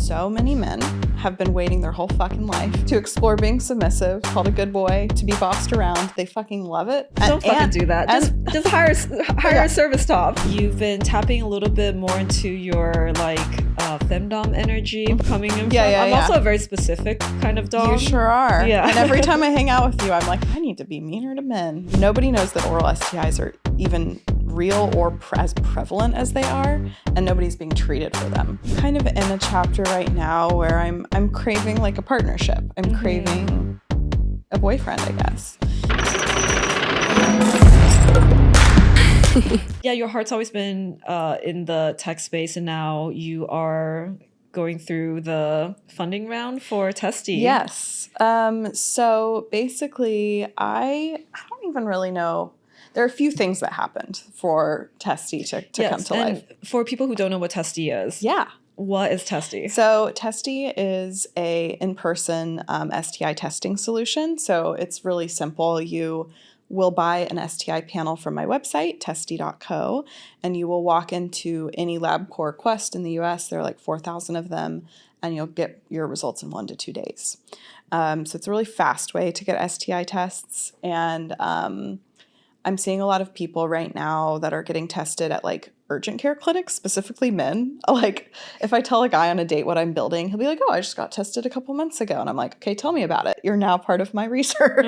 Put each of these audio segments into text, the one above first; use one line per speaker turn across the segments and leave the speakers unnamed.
So many men have been waiting their whole fucking life to explore being submissive, called a good boy, to be bossed around. They fucking love it.
Don't fucking do that. Just hire a service top. You've been tapping a little bit more into your FemDom energy coming in. I'm also a very specific kind of dom.
You sure are.
Yeah.
And every time I hang out with you, I'm like, I need to be meaner to men. Nobody knows that oral STIs are even real or as prevalent as they are, and nobody's being treated for them. Kind of in a chapter right now where I'm craving like a partnership. I'm craving a boyfriend, I guess.
Yeah, your heart's always been in the tech space, and now you are going through the funding round for Testie.
Yes. So basically, I don't even really know. There are a few things that happened for Testie to come to life.
For people who don't know what Testie is.
Yeah.
What is Testie?
So Testie is a in-person STI testing solution. So it's really simple. You will buy an STI panel from my website, testie.co, and you will walk into any LabCorp Quest in the US. There are like 4,000 of them, and you'll get your results in 1 to 2 days. So it's a really fast way to get STI tests. And I'm seeing a lot of people right now that are getting tested at like urgent care clinics, specifically men. Like if I tell a guy on a date what I'm building, he'll be like, oh, I just got tested a couple months ago. And I'm like, okay, tell me about it. You're now part of my research.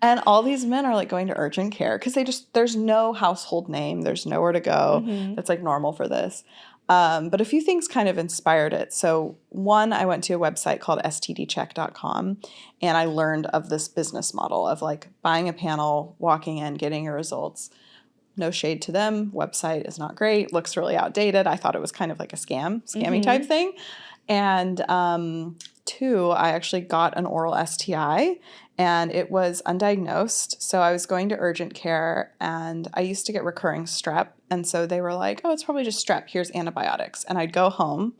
And all these men are like going to urgent care because there's no household name. There's nowhere to go. That's like normal for this. But a few things kind of inspired it. So one, I went to a website called stdcheck.com, and I learned of this business model of like buying a panel, walking in, getting your results. No shade to them. Website is not great. Looks really outdated. I thought it was kind of like a scammy type thing. And two, I actually got an oral STI, and it was undiagnosed. So I was going to urgent care, and I used to get recurring strep. And so they were like, oh, it's probably just strep. Here's antibiotics. And I'd go home.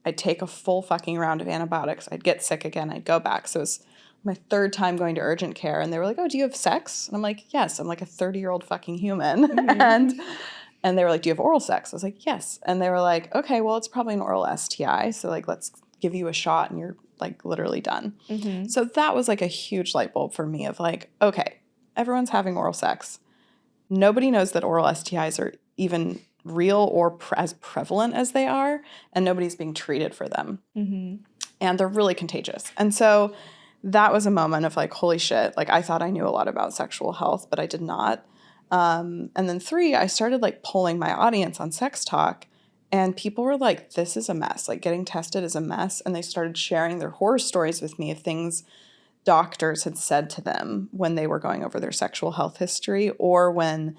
I'd take a full fucking round of antibiotics. I'd get sick again. I'd go back. So it was my third time going to urgent care. And they were like, oh, do you have sex? And I'm like, yes. I'm like a 30-year-old fucking human. And they were like, do you have oral sex? I was like, yes. And they were like, okay, well, it's probably an oral STI. So like, let's give you a shot and you're like literally done. So that was like a huge light bulb for me of like, okay, everyone's having oral sex. Nobody knows that oral STIs are even real or as prevalent as they are, and nobody's being treated for them. And they're really contagious. And so that was a moment of like, holy shit, like I thought I knew a lot about sexual health, but I did not. And then 3, I started like polling my audience on sex talk, and people were like, this is a mess. Like getting tested is a mess. And they started sharing their horror stories with me of things doctors had said to them when they were going over their sexual health history, or when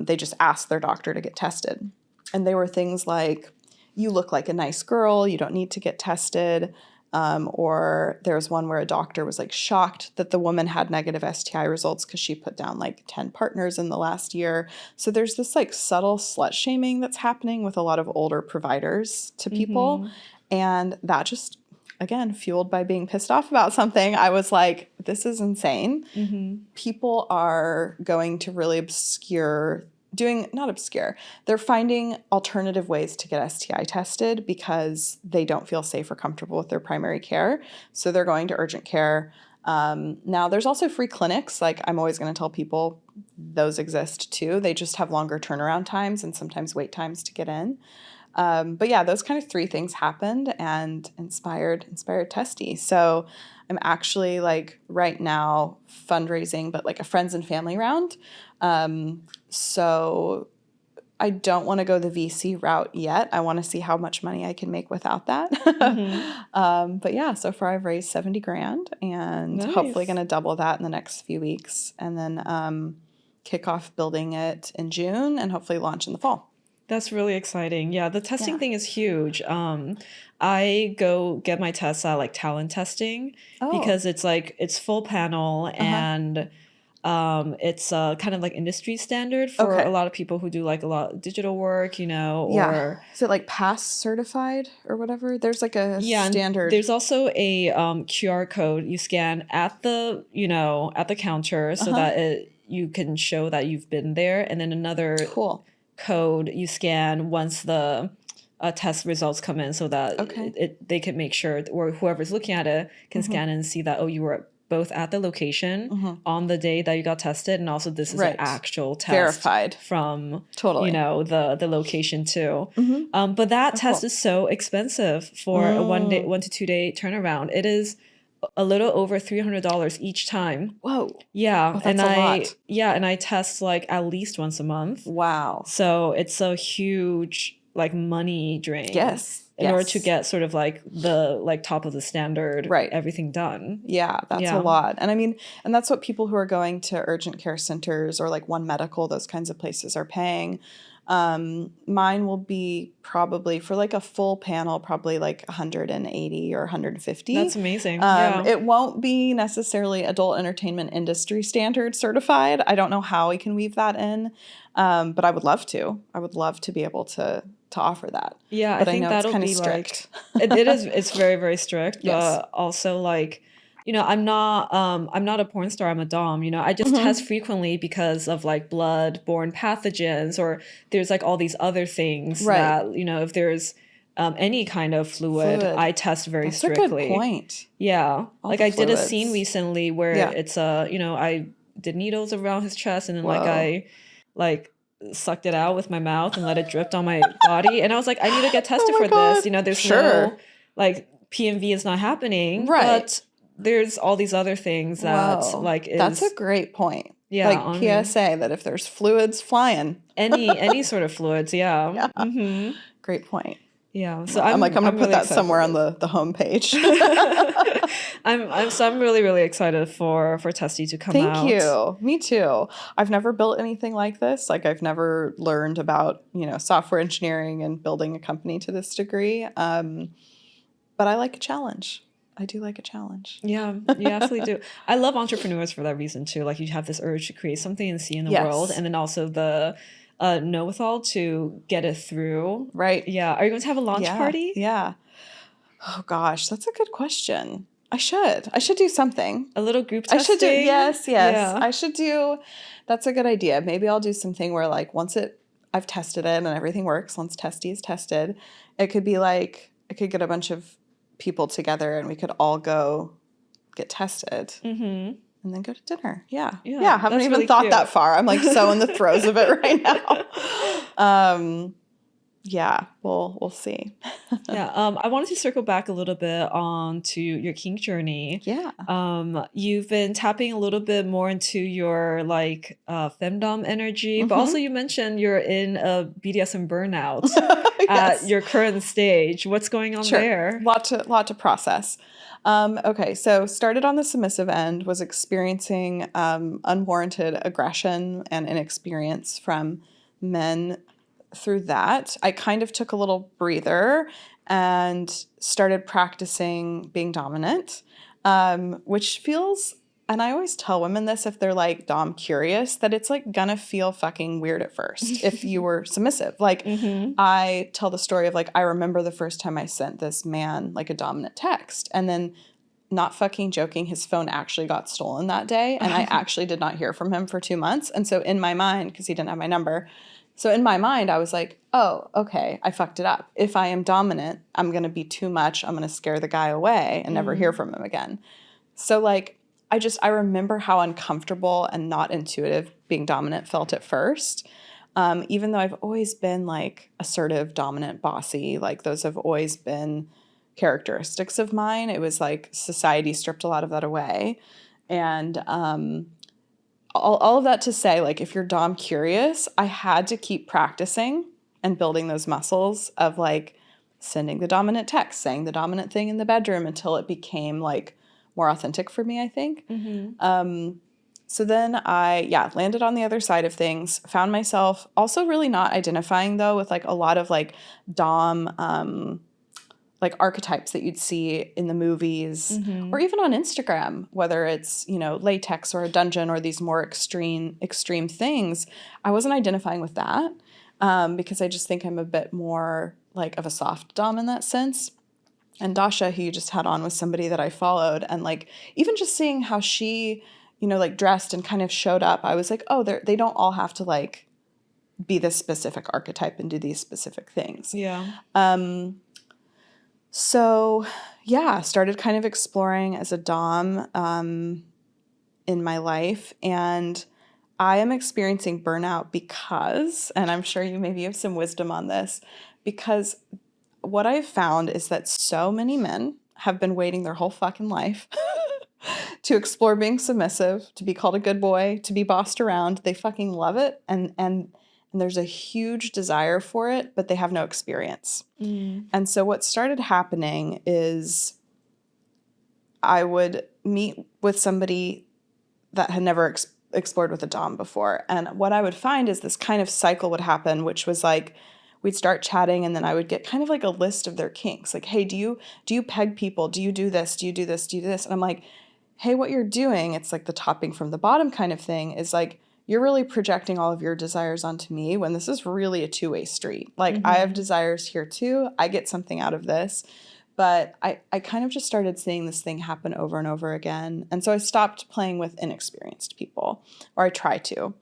they just asked their doctor to get tested. And they were things like, you look like a nice girl, you don't need to get tested. Or there was one where a doctor was like shocked that the woman had negative STI results because she put down like 10 partners in the last year. So there's this like subtle slut shaming that's happening with a lot of older providers to people. And that just, again, fueled by being pissed off about something, I was like, this is insane. People are going to really they're finding alternative ways to get STI tested because they don't feel safe or comfortable with their primary care. So they're going to urgent care. Now, there's also free clinics. Like I'm always going to tell people those exist too. They just have longer turnaround times and sometimes wait times to get in. But yeah, those kind of 3 things happened and inspired Testie. So I'm actually like right now fundraising, but like a friends and family round. So I don't want to go the VC route yet. I want to see how much money I can make without that. But yeah, so far I've raised $70,000 and hopefully going to double that in the next few weeks, and then kick off building it in June and hopefully launch in the fall.
That's really exciting. Yeah, the testing thing is huge. I go get my tests at like talent testing because it's like it's full panel and it's kind of like industry standard for a lot of people who do like a lot of digital work, or
is it like pass certified or whatever? There's like a standard.
There's also a QR code you scan at the counter so that you can show that you've been there, and then another code you scan once the test results come in so that they can make sure, or whoever's looking at it can scan and see that, oh, you were both at the location on the day that you got tested, and also this is an actual test
verified
from the location too. But that test is so expensive for a 1 to 2 day turnaround. It is a little over $300 each time.
Whoa.
Yeah.
That's a lot.
Yeah, and I test like at least once a month.
Wow.
So it's a huge like money drain.
Yes.
In order to get sort of like the like top of the standard, everything done.
Yeah, that's a lot. And I mean, and that's what people who are going to urgent care centers or like One Medical, those kinds of places are paying. Mine will be probably for like a full panel, probably like 180 or 150.
That's amazing.
It won't be necessarily adult entertainment industry standard certified. I don't know how we can weave that in, but I would love to. I would love to be able to offer that.
Yeah,
but
I think that'll be
strict.
Like it is. It's very, very strict. But also like, you know, I'm not a porn star. I'm a dom. You know, I just test frequently because of like blood-borne pathogens, or there's like all these other things that, you know, if there's any kind of fluid, I test very strictly.
That's a good point.
Yeah, all like I did a scene recently where it's you know, I did needles around his chest, and then like I like sucked it out with my mouth and let it drip on my body, and I was like, I need to get tested for this. You know, there's no like PMV is not happening, but there's all these other things that like is,
that's a great point.
Yeah,
like PSA that if there's fluids flying,
any sort of fluids,
great point.
Yeah, so
I'm gonna put
really
that somewhere on the homepage.
I'm really, really excited for Testie to come out.
Thank you. Me too. I've never built anything like this. Like I've never learned about, you know, software engineering and building a company to this degree. But I like a challenge. I do like a challenge.
Yeah, you absolutely do. I love entrepreneurs for that reason too. Like you have this urge to create something and see in the world, and then also the know-withal to get it through.
Right.
Yeah. Are you going to have a launch party?
Yeah. Oh gosh, that's a good question. I should do something.
A little group testing?
I should do, yes. Yeah. I should do, that's a good idea. Maybe I'll do something where like once I've tested it and everything works, once Testie is tested, it could be like, I could get a bunch of people together and we could all go get tested. And then go to dinner. Yeah. I haven't even really thought that far. I'm like so in the throes of it right now. Yeah, we'll see.
I wanted to circle back a little bit on to your kink journey.
Yeah.
You've been tapping a little bit more into your like FemDom energy, but also you mentioned you're in a BDSM burnout at your current stage. What's going on there?
Lot to process. Okay, so started on the submissive end, was experiencing unwarranted aggression and inexperience from men through that. I kind of took a little breather and started practicing being dominant, which feels, and I always tell women this if they're like dom curious, that it's like gonna feel fucking weird at first if you were submissive. Like I tell the story of like, I remember the first time I sent this man like a dominant text, and then not fucking joking, his phone actually got stolen that day, and I actually did not hear from him for 2 months. And so in my mind, because he didn't have my number, so in my mind, I was like, oh, okay, I fucked it up. If I am dominant, I'm going to be too much. I'm going to scare the guy away and never hear from him again. So like, I remember how uncomfortable and not intuitive being dominant felt at first. Even though I've always been like assertive, dominant, bossy, like those have always been characteristics of mine. It was like society stripped a lot of that away. And all of that to say, like, if you're dom curious, I had to keep practicing and building those muscles of like sending the dominant text, saying the dominant thing in the bedroom until it became like more authentic for me, I think. So then I landed on the other side of things, found myself also really not identifying though with like a lot of like dom like archetypes that you'd see in the movies or even on Instagram, whether it's, you know, latex or a dungeon or these more extreme things. I wasn't identifying with that because I just think I'm a bit more like of a soft dom in that sense. And Dasha, who you just had on, was somebody that I followed. And like, even just seeing how she, you know, like dressed and kind of showed up, I was like, oh, they don't all have to like be this specific archetype and do these specific things.
Yeah.
So yeah, started kind of exploring as a dom in my life, and I am experiencing burnout because, and I'm sure you maybe have some wisdom on this, because what I've found is that so many men have been waiting their whole fucking life to explore being submissive, to be called a good boy, to be bossed around. They fucking love it, and there's a huge desire for it, but they have no experience. And so what started happening is I would meet with somebody that had never explored with a dom before. And what I would find is this kind of cycle would happen, which was like, we'd start chatting and then I would get kind of like a list of their kinks. Like, hey, do you peg people? Do you do this? Do you do this? Do you do this? And I'm like, hey, what you're doing, it's like the topping from the bottom kind of thing, is like, you're really projecting all of your desires onto me when this is really a two-way street. Like, I have desires here too. I get something out of this. But I kind of just started seeing this thing happen over and over again. And so I stopped playing with inexperienced people, or I try to.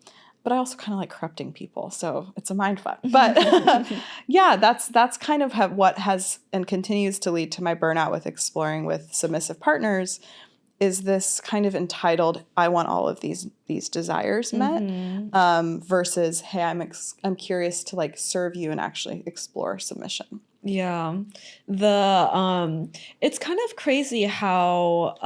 But I also kind of like corrupting people, so it's a mindfuck. But yeah, that's kind of what has and continues to lead to my burnout with exploring with submissive partners, is this kind of entitled, I want all of these desires met, versus, hey, I'm curious to like serve you and actually explore submission.
Yeah. It's kind of crazy how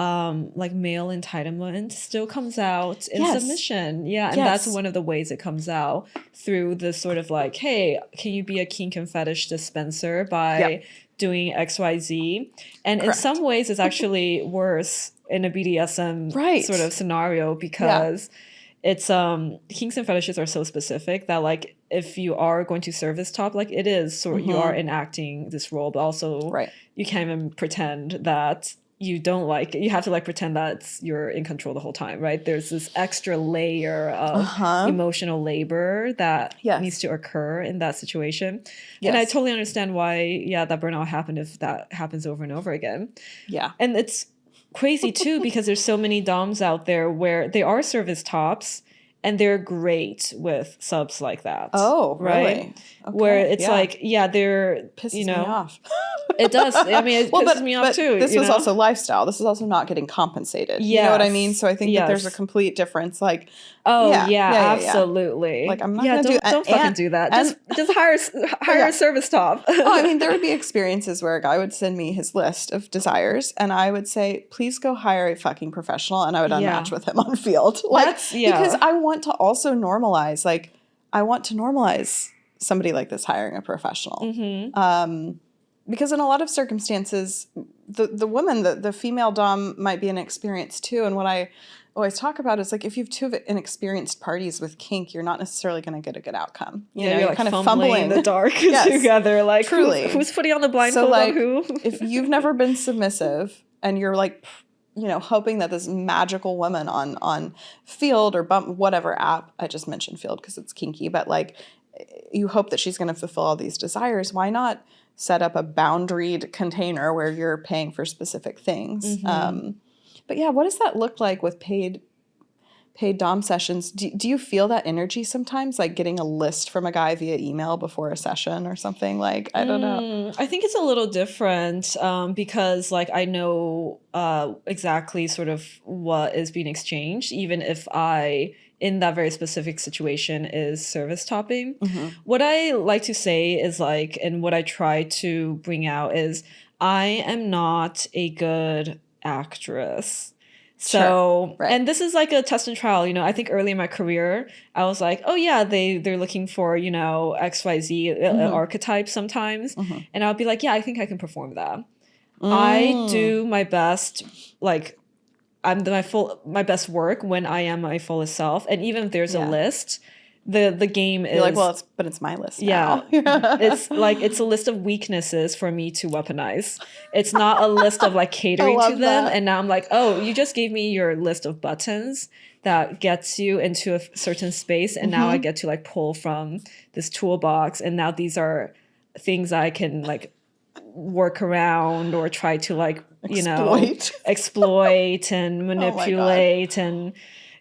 like male entitlement still comes out in submission. Yeah. And that's one of the ways it comes out, through this sort of like, hey, can you be a kink and fetish dispenser by doing XYZ? And in some ways it's actually worse in a BDSM sort of scenario, because it's kinks and fetishes are so specific that like if you are going to serve this top, like it is sort you are enacting this role, but also you can't even pretend that you don't like it. You have to like pretend that you're in control the whole time, right? There's this extra layer of emotional labor that needs to occur in that situation. And I totally understand why that burnout happened if that happens over and over again. And it's crazy too, because there's so many doms out there where they are service tops and they're great with subs like that.
Oh,
right?
Really? Okay.
Where it's like, they're
pisses me off.
It does. I mean, it pisses me off too.
This was also lifestyle. This is also not getting compensated. You know what I mean? So I think that there's a complete difference. Like,
absolutely.
Like, I'm not going to do
don't fucking do that. Just hire a service top.
I mean, there would be experiences where a guy would send me his list of desires and I would say, please go hire a fucking professional, and I would unmatch with him on field. Like, because I want to also normalize, like, I want to normalize somebody like this hiring a professional. Because in a lot of circumstances, the woman, the female dom might be inexperienced too. And what I always talk about is like, if you have two inexperienced parties with kink, you're not necessarily going to get a good outcome. You know, you're
like
kind of
fumbling in the dark together. Like,
truly.
Who's putting on the blindfold on who?
If you've never been submissive and you're like, hoping that this magical woman on Field or Bump, whatever app, I just mentioned Field because it's kinky, but like, you hope that she's going to fulfill all these desires. Why not set up a boundaried container where you're paying for specific things? But yeah, what does that look like with paid dom sessions? Do you feel that energy sometimes, like getting a list from a guy via email before a session or something? Like, I don't know.
I think it's a little different because like I know exactly sort of what is being exchanged, even if I, in that very specific situation, is service topping. What I like to say is like, and what I try to bring out is, I am not a good actress. So, and this is like a test and trial, I think early in my career, I was like, oh yeah, they're looking for, XYZ archetype sometimes. And I'll be like, yeah, I think I can perform that. I do my best, like, I'm my best work when I am my fullest self. And even if there's a list, the game is...
You're like, well, it's my list now.
It's like, it's a list of weaknesses for me to weaponize. It's not a list of like catering to them. That. And now I'm like, oh, you just gave me your list of buttons that gets you into a certain space. And now I get to like pull from this toolbox. And now these are things I can like work around or try to like, exploit and manipulate and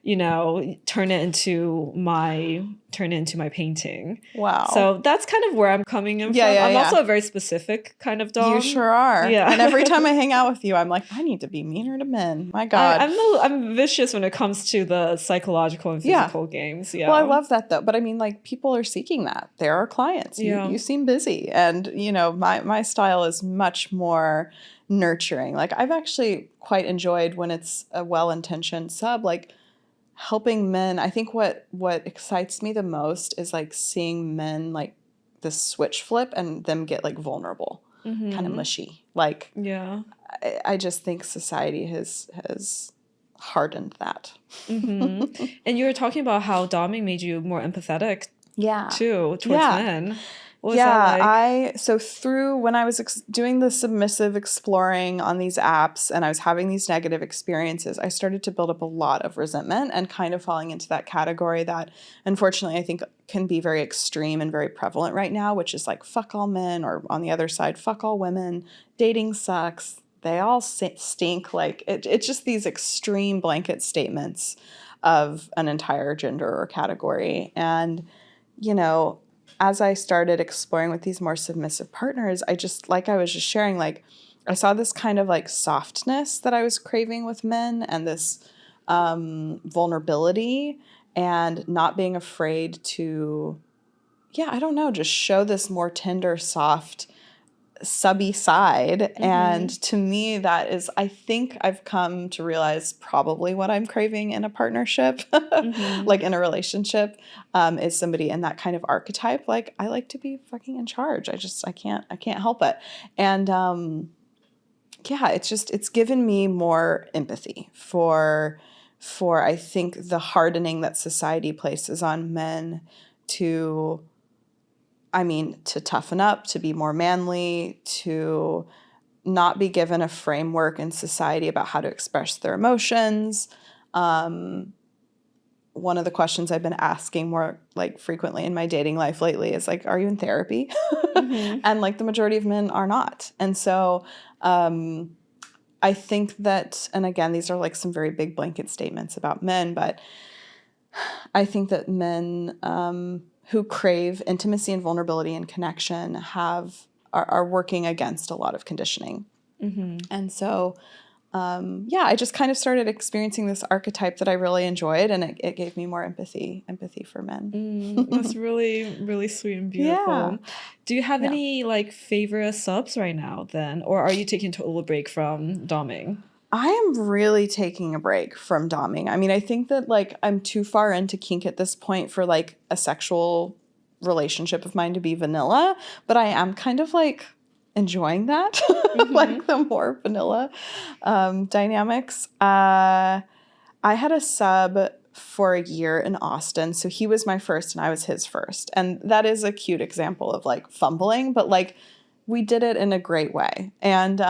you know, turn it into my painting.
Wow.
So that's kind of where I'm coming in from. I'm also a very specific kind of dom.
You sure are.
Yeah.
And every time I hang out with you, I'm like, I need to be meaner to men. My God.
I'm vicious when it comes to the psychological and physical games. Yeah.
Well, I love that though. But I mean, like, people are seeking that. There are clients. You seem busy. And, you know, my style is much more nurturing. Like, I've actually quite enjoyed when it's a well-intentioned sub, like helping men. I think what excites me the most is like seeing men like this switch flip and them get like vulnerable, kind of mushy. Like, I just think society has hardened that.
And you were talking about how doming made you more empathetic too towards men. What was that like?
So through when I was doing the submissive exploring on these apps and I was having these negative experiences, I started to build up a lot of resentment and kind of falling into that category that unfortunately I think can be very extreme and very prevalent right now, which is like fuck all men, or on the other side, fuck all women, dating sucks, they all stink. Like it's just these extreme blanket statements of an entire gender or category. And, you know, as I started exploring with these more submissive partners, I just, like I was just sharing, like I saw this kind of like softness that I was craving with men, and this vulnerability and not being afraid to, I don't know, just show this more tender, soft, subby side. And to me, that is, I think I've come to realize probably what I'm craving in a partnership, like in a relationship, is somebody in that kind of archetype. Like, I like to be fucking in charge. I can't help it. And it's given me more empathy for I think the hardening that society places on men to toughen up, to be more manly, to not be given a framework in society about how to express their emotions. One of the questions I've been asking more like frequently in my dating life lately is like, are you in therapy? And like the majority of men are not. And so I think that, and again, these are like some very big blanket statements about men, but I think that men who crave intimacy and vulnerability and connection are working against a lot of conditioning. And so, I just kind of started experiencing this archetype that I really enjoyed, and it gave me more empathy for men.
That's really, really sweet and beautiful. Do you have any like favorite subs right now then, or are you taking a total break from doming?
I am really taking a break from doming. I mean, I think that like I'm too far into kink at this point for like a sexual relationship of mine to be vanilla, but I am kind of like enjoying that, like the more vanilla dynamics. I had a sub for a year in Austin, so he was my first and I was his first, and that is a cute example of like fumbling, but like we did it in a great way. And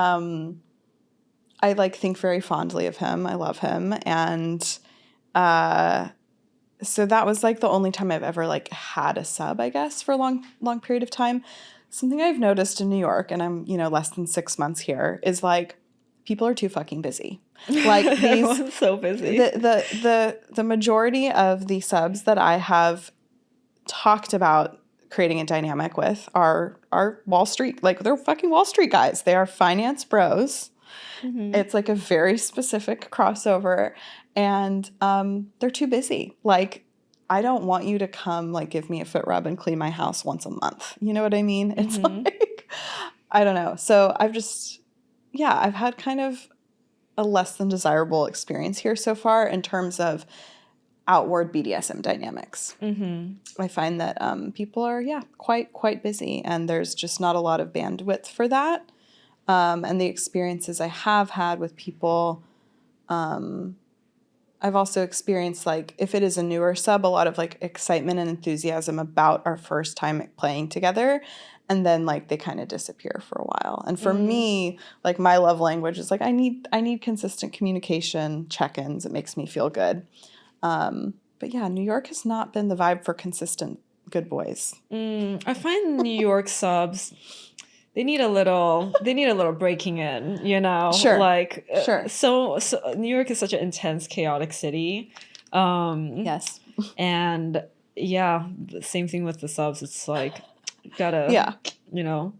I like think very fondly of him. I love him. And so that was like the only time I've ever like had a sub, I guess, for a long period of time. Something I've noticed in New York, and I'm, less than 6 months here, is like people are too fucking busy. Like
everyone's so busy.
The majority of the subs that I have talked about creating a dynamic with are Wall Street, like they're fucking Wall Street guys. They are finance bros. It's like a very specific crossover, and they're too busy. Like, I don't want you to come like give me a foot rub and clean my house once a month. You know what I mean? It's like, I don't know. So I've had kind of a less than desirable experience here so far in terms of outward BDSM dynamics. I find that people are quite busy, and there's just not a lot of bandwidth for that. And the experiences I have had with people, I've also experienced, like, if it is a newer sub, a lot of, like, excitement and enthusiasm about our first time playing together. And then, like, they kind of disappear for a while. And for me, like, my love language is, like, I need consistent communication, check-ins. It makes me feel good. But, yeah, New York has not been the vibe for consistent good boys.
I find New York subs... They need a little breaking in,
Sure.
Like,
sure.
So New York is such an intense, chaotic city.
Yes.
And yeah, the same thing with the subs. It's like gotta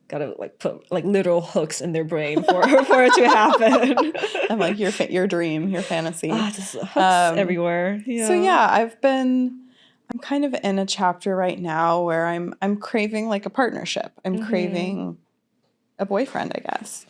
gotta like put like literal hooks in their brain for it to happen.
I'm like your dream, your fantasy.
Just hooks everywhere. Yeah.
So yeah, I'm kind of in a chapter right now where I'm craving like a partnership. I'm craving a boyfriend, I guess.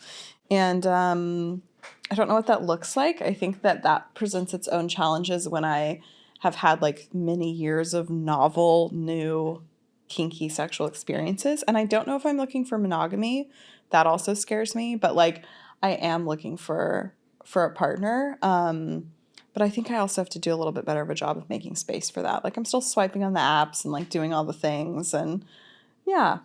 And I don't know what that looks like. I think that presents its own challenges when I have had like many years of novel, new, kinky sexual experiences. And I don't know if I'm looking for monogamy. That also scares me. But like I am looking for a partner. But I think I also have to do a little bit better of a job of making space for that. Like I'm still swiping on the apps and like doing all the things. And yeah.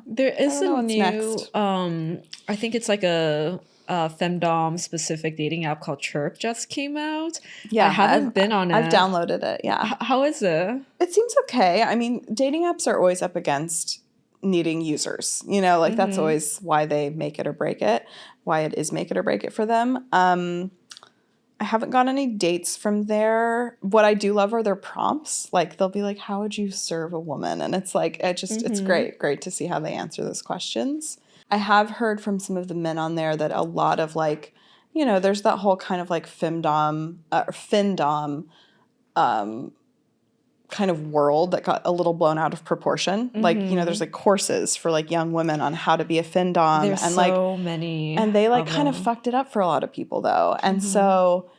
There is a new, I think it's like a FemDom specific dating app called Chyrpe just came out.
Yeah,
I haven't been on it.
I've downloaded it. Yeah.
How is it?
It seems okay. I mean, dating apps are always up against needing users. You know, like that's always why they make it or break it. Why it is make it or break it for them. I haven't got any dates from there. What I do love are their prompts. Like they'll be like, "How would you serve a woman?" And it's like it's great to see how they answer those questions. I have heard from some of the men on there that a lot of like, you know, there's that whole kind of like FemDom kind of world that got a little blown out of proportion. Like, you know, there's like courses for like young women on how to be a FemDom.
There's
and
so many.
And they like kind of fucked it up for a lot of people though. And so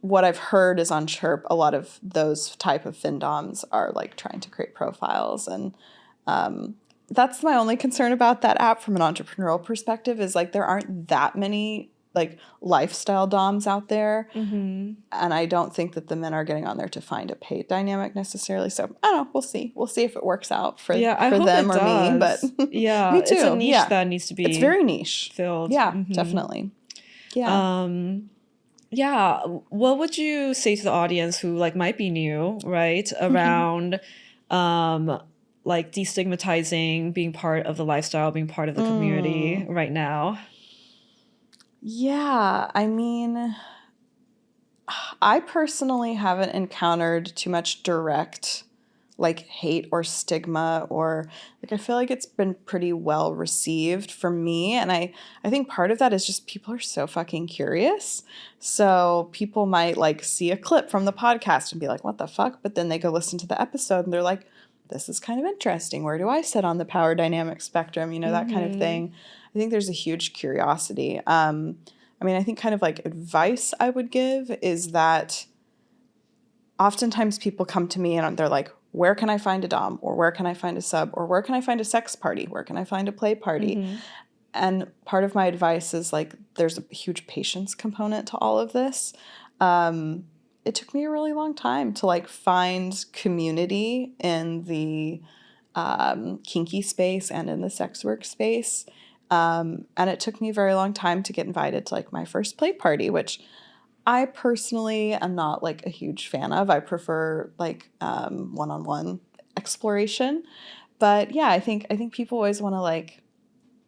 what I've heard is on Chyrpe, a lot of those type of FemDoms are like trying to create profiles. And that's my only concern about that app from an entrepreneurial perspective is like there aren't that many like lifestyle doms out there. And I don't think that the men are getting on there to find a paid dynamic necessarily. So I don't know. We'll see. We'll see if it works out for them or me. But
yeah,
me too.
It's a niche that needs to be
It's very niche.
Filled.
Yeah, definitely. Yeah.
Yeah. What would you say to the audience who like might be new, right? Around like destigmatizing being part of the lifestyle, being part of the community right now?
Yeah, I mean, I personally haven't encountered too much direct like hate or stigma or like I feel like it's been pretty well received for me. And I think part of that is just people are so fucking curious. So people might like see a clip from the podcast and be like, what the fuck? But then they go listen to the episode and they're like, this is kind of interesting. Where do I sit on the power dynamic spectrum? You know, that kind of thing. I think there's a huge curiosity. I mean, I think kind of like advice I would give is that oftentimes people come to me and they're like, where can I find a dom? Or where can I find a sub? Or where can I find a sex party? Where can I find a play party? And part of my advice is like, there's a huge patience component to all of this. It took me a really long time to like find community in the kinky space and in the sex work space. And it took me a very long time to get invited to like my first play party, which I personally am not like a huge fan of. I prefer like one-on-one exploration. But yeah, I think people always want to like,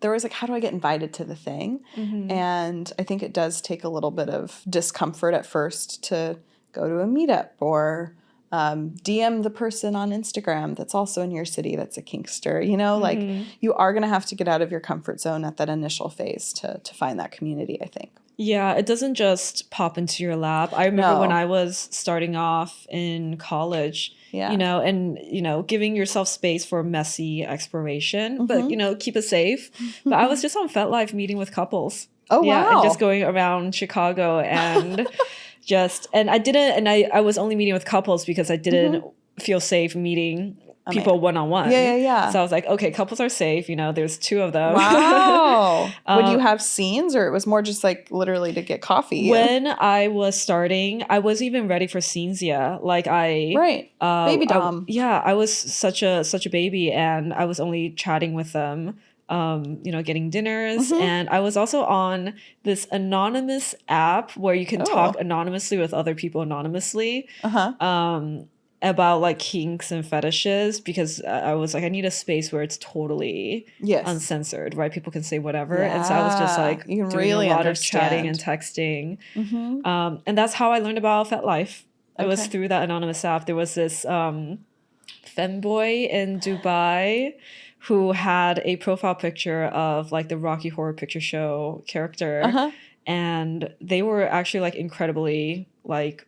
they're always like, how do I get invited to the thing? And I think it does take a little bit of discomfort at first to go to a meetup or DM the person on Instagram that's also in your city that's a kinkster. You know, like you are going to have to get out of your comfort zone at that initial phase to find that community, I think.
Yeah, it doesn't just pop into your lap. I remember when I was starting off in college, you know, and, you know, giving yourself space for messy exploration, but, you know, keep it safe. But I was just on FetLife meeting with couples.
Oh, wow.
And just going around Chicago and I was only meeting with couples because I didn't feel safe meeting people one-on-one.
Yeah.
So I was like, okay, couples are safe. You know, there's 2 of them.
Wow. Would you have scenes or it was more just like literally to get coffee?
When I was starting, I wasn't even ready for scenes yet. Like
baby dom.
I was such a baby and I was only chatting with them. You know, getting dinners. And I was also on this anonymous app where you can talk anonymously with other people anonymously. About like kinks and fetishes because I was like, I need a space where it's totally uncensored, right? People can say whatever. And so I was just like
you can
doing
really
a lot of chatting and texting. And that's how I learned about FetLife. It was through that anonymous app. There was this femboy in Dubai who had a profile picture of like the Rocky Horror Picture Show character, and they were actually like incredibly like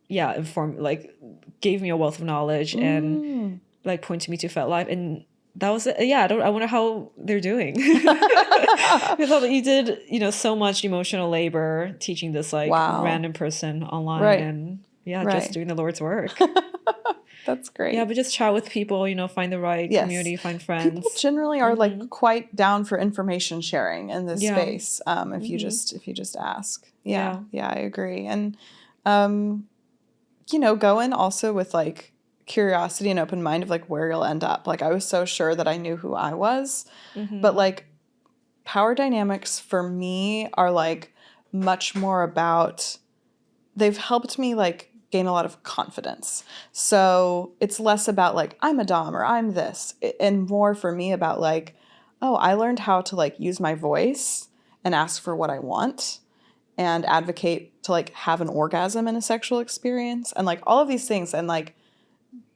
informed, like gave me a wealth of knowledge and like pointed me to FetLife, and that was it. Yeah, I wonder how they're doing. I thought that you did, you know, so much emotional labor teaching this like random person online, and just doing the Lord's work.
That's great.
Yeah, but just chat with people, you know, find the right community, find friends.
People generally are like quite down for information sharing in this space. If you just ask. Yeah, I agree. And you know, go in also with like curiosity and open mind of like where you'll end up. Like I was so sure that I knew who I was, but like power dynamics for me are like much more about, they've helped me like gain a lot of confidence. So it's less about like I'm a dom or I'm this, and more for me about like, oh, I learned how to like use my voice and ask for what I want and advocate to like have an orgasm in a sexual experience and like all of these things. And like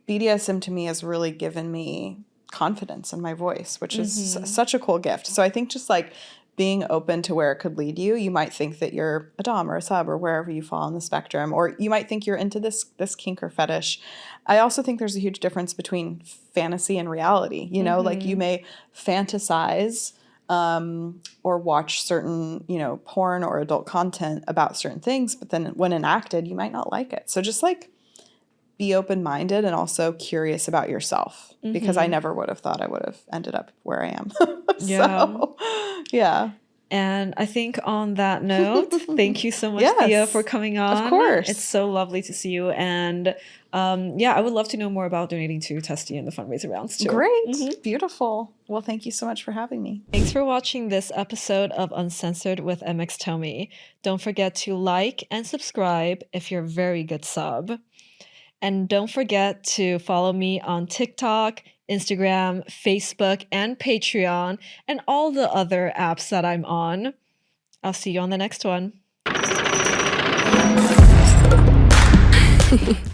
BDSM to me has really given me confidence in my voice, which is such a cool gift. So I think just like being open to where it could lead you. You might think that you're a dom or a sub or wherever you fall on the spectrum, or you might think you're into this kink or fetish. I also think there's a huge difference between fantasy and reality. You know, like you may fantasize or watch certain, you know, porn or adult content about certain things, but then when enacted, you might not like it. So just like be open-minded and also curious about yourself, because I never would have thought I would have ended up where I am. So, yeah.
And I think on that note, thank you so much, Thea, for coming on.
Of course.
It's so lovely to see you. And I would love to know more about donating to Testie and the fundraiser rounds too.
Great. Beautiful. Well, thank you so much for having me.
Thanks for watching this episode of Uncensored with MX Tomie. Don't forget to like and subscribe if you're a very good sub. And don't forget to follow me on TikTok, Instagram, Facebook, and Patreon, and all the other apps that I'm on. I'll see you on the next one.